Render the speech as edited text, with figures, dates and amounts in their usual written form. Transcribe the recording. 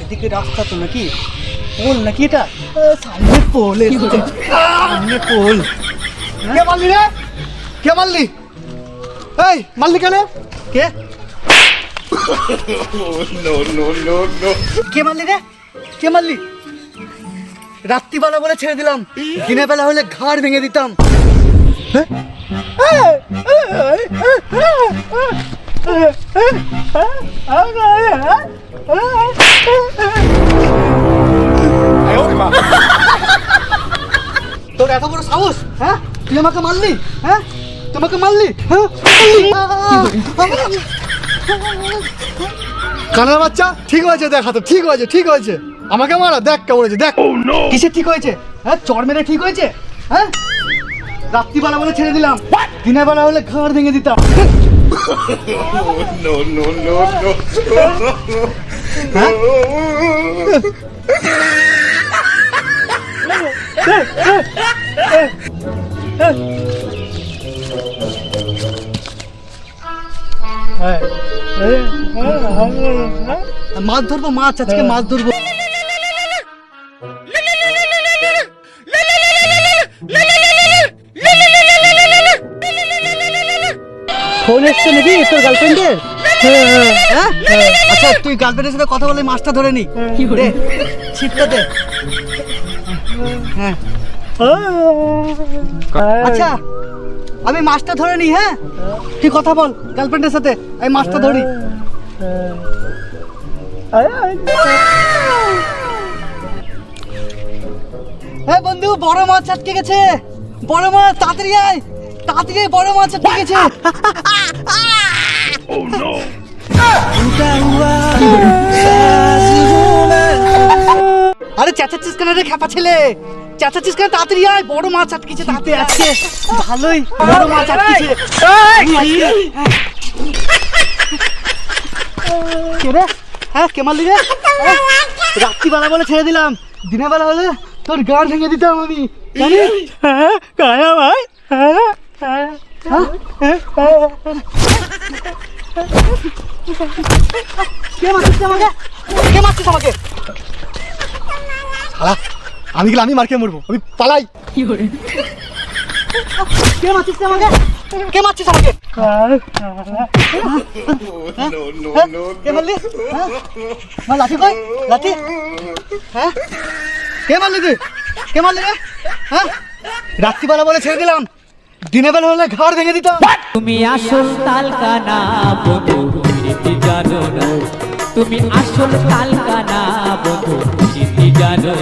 এদিকে রাস্তা তো নাকি পোল নাকি এটা? সামনে পোল, সামনে পোল। কে মারলি রে? কে মারলি? এই মারলি কেন? কে কে মারলি রে? কে মারলি? রাত্রিবেলা বলে ছেড়ে দিলাম, দিনের বেলা হলে ঘাড় ভেঙে দিতাম। তোর এত বড় সাহস? হ্যাঁ, তুই আমাকে মারলি? হ্যাঁ, তোমাকে মারলি? হ্যাঁ, কানার বাচ্চা, ঠিক হয়েছে, দেখা তো ঠিক হয়েছে, ঠিক হয়েছে। আমাকে মারা, দেখ কেমন হয়েছে, দেখ। কিসে ঠিক হয়েছে? হ্যাঁ, চড় মেরে ঠিক হয়েছে? হ্যাঁ, রাত্রিবেলা বলে ছেড়ে দিলাম, দিনের বেলা হলে ঘাড় ভেঙে দিতাম। মাছ ধরবো, মাছ আজকে মাছ ধরবো। ফোন এসছে নাকি তোর গার্লফ্রেন্ডের? আচ্ছা, তুই গার্লফ্রেন্ডের সাথে কথা বলে মাছটা ধরে নি। দে ছিটটা দে। হ্যাঁ, আচ্ছা আমি মাছটা ধরে নি। হ্যাঁ, তুই কথা বল গার্লফ্রেন্ডের সাথে, আমি মাছটা ধরি। হ্যাঁ বন্ধু, বড় মাছ আটকে গেছে, বড় মাছ, তাড়াতাড়ি আয়, তাড়াতাড়ি আয়, বড় মাছ আটকে গেছে। আরে চেঁচাচ্ছিস কেন রে খেপা ছেলে? চেঁচাচ্ছিস কেন? তাড়াতাড়ি আয়, বড় মাছ আটকেছে, তাড়াতাড়ি আজকে ভালোই বড় মাছ আটকেছে। কে রে? হ্যাঁ, কে মারলি রে? রাত্রিবেলা বলে ছেড়ে দিলাম, দিনের বেলা হলে তোর গাড় ভেঙে দিতাম আমি, জানিস? হ্যাঁ, কায়া ভাই। কে মারছিস আমাকে? কে মারছিস আমাকে? আমি গেলে আমি মার খেয়ে মরবো, আমি পালাই। কে মারছিস আমাকে? কে মারছিস আমাকে? কে মারলি? লাঠি কই? লাঠি? হ্যাঁ, কে মারলি তুই? কে মারলি রে? হ্যাঁ, রাত্রিবেলা বলে ছেড়ে দিলাম, দিনের বেলা হলে ঘাড় ভেঙে দিতাম। তুমি আসল তালকানা বন্ধু, চিঠি জানো না। তুমি আসল তালকানা বন্ধু, চিঠি জানো।